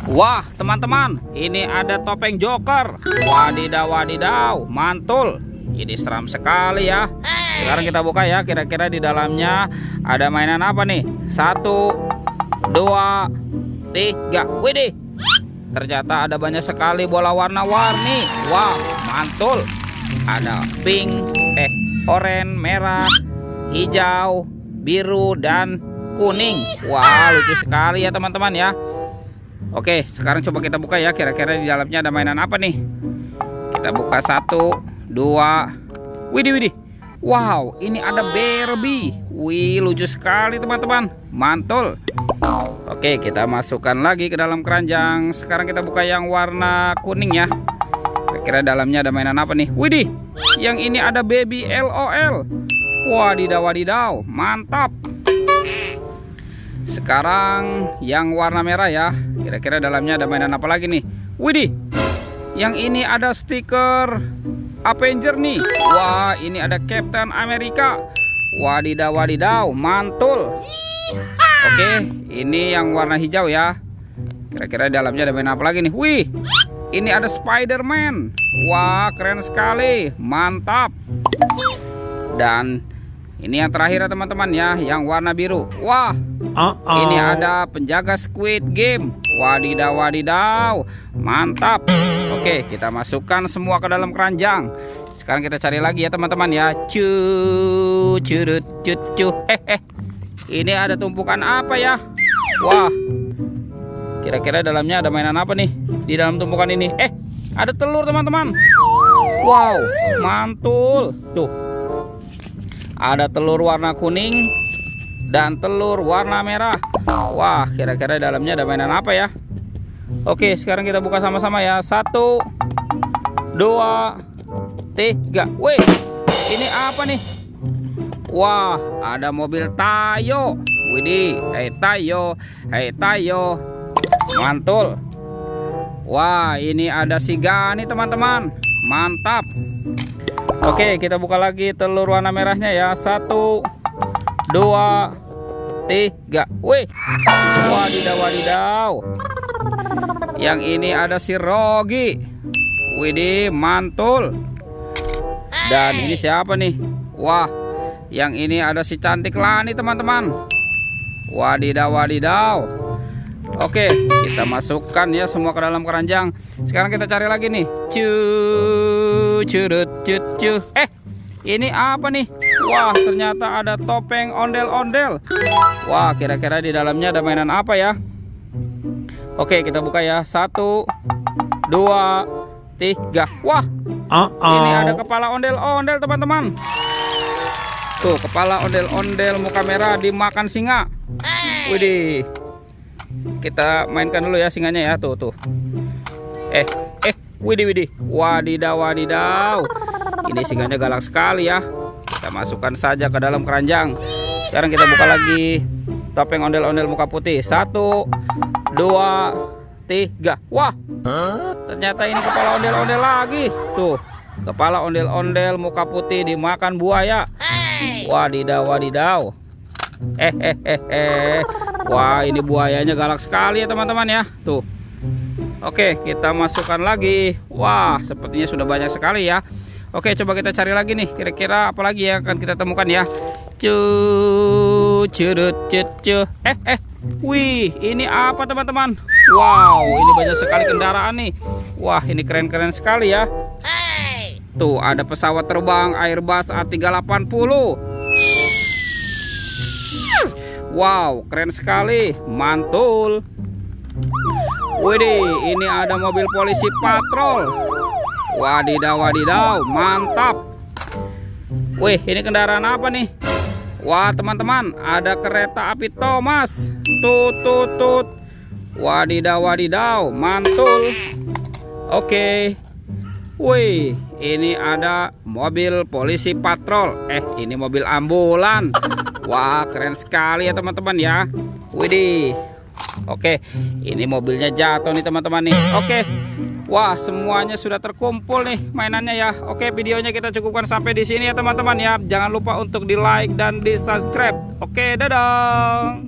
Wah teman-teman, ini ada topeng Joker. Wadidaw wadidaw, mantul. Ini seram sekali ya. Sekarang kita buka ya, kira-kira di dalamnya ada mainan apa nih? 1, 2, 3. Widih, ternyata ada banyak sekali bola warna-warni. Wah, mantul. Ada pink, oranye, merah, hijau, biru, dan kuning. Wah, lucu sekali ya teman-teman ya. Oke, sekarang coba kita buka ya, kira-kira di dalamnya ada mainan apa nih? Kita buka 1, 2. Widih widih. Wow, ini ada Barbie. Wih, lucu sekali teman-teman. Mantul. Oke, kita masukkan lagi ke dalam keranjang. Sekarang kita buka yang warna kuning ya. Kira-kira dalamnya ada mainan apa nih? Widih, yang ini ada Baby LOL. Wadidaw wadidaw, mantap. Sekarang yang warna merah ya. Kira-kira dalamnya ada mainan apa lagi nih? Widih, yang ini ada stiker Avenger nih. Wah, ini ada Captain America. Wadidaw wadidaw, mantul. Oke, ini yang warna hijau ya. Kira-kira dalamnya ada mainan apa lagi nih? Wih, ini ada Spider-Man. Wah, keren sekali, mantap. Dan ini yang terakhir ya teman-teman ya, yang warna biru. Wah, ini ada penjaga Squid Game. Wadidaw wadidaw, mantap. Oke, kita masukkan semua ke dalam keranjang. Sekarang kita cari lagi ya teman-teman ya. Curut cucu. Ini ada tumpukan apa ya? Wah, kira-kira dalamnya ada mainan apa nih di dalam tumpukan ini? Ada telur teman-teman. Wow, mantul. Tuh, ada telur warna kuning dan telur warna merah. Wah, kira-kira dalamnya ada mainan apa ya? Oke, sekarang kita buka sama-sama ya. 1, 2, 3. Wih, ini apa nih? Wah, ada mobil Tayo. Widih, Tayo, Tayo. Mantul. Wah, ini ada si Gani teman-teman. Mantap. Oke, kita buka lagi telur warna merahnya ya. 1, 2, 3. Wih, wadidaw wadidaw. Yang ini ada si Rogi. Widih, mantul. Dan ini siapa nih? Wah, yang ini ada si cantik Lani teman-teman. Wadidaw wadidaw. Oke, kita masukkan ya semua ke dalam keranjang. Sekarang kita cari lagi nih. Curut cucu. Ini apa nih? Wah, ternyata ada topeng ondel-ondel. Wah, kira-kira di dalamnya ada mainan apa ya? Oke, kita buka ya. 1, 2, 3. Wah, ini ada kepala ondel-ondel teman-teman. Tuh, kepala ondel-ondel muka merah dimakan singa. Widih, kita mainkan dulu ya singanya ya. Tuh. Widih widih. Wadidaw wadidaw. Ini singanya galak sekali ya. Kita masukkan saja ke dalam keranjang. Sekarang kita buka lagi topeng ondel-ondel muka putih. 1, 2, 3. Wah, ternyata ini kepala ondel-ondel lagi. Tuh, kepala ondel-ondel muka putih dimakan buaya. Wadidaw wadidaw. Wah, ini buayanya galak sekali ya teman-teman ya. Tuh. Oke, kita masukkan lagi. Wah, sepertinya sudah banyak sekali ya. Oke, coba kita cari lagi nih. Kira-kira apa lagi yang akan kita temukan ya? Curut cucu. Wih, ini apa teman-teman? Wow, ini banyak sekali kendaraan nih. Wah, ini keren-keren sekali ya. Tuh, ada pesawat terbang Airbus A380. Wow, keren sekali, mantul. Widih, ini ada mobil polisi patrol. Wadidaw wadidaw, mantap. Wih, ini kendaraan apa nih? Wah teman-teman, ada kereta api Thomas. Tut. Wadidaw wadidaw, mantul. Oke. Wih, ini ada mobil polisi patrol. Ini mobil ambulan. Wah, keren sekali ya teman-teman ya. Widih. Oke, ini mobilnya jatuh nih teman-teman nih. Oke. Wah, semuanya sudah terkumpul nih mainannya ya. Oke, videonya kita cukupkan sampai di sini ya teman-teman ya. Jangan lupa untuk di like dan di subscribe. Oke, dadah.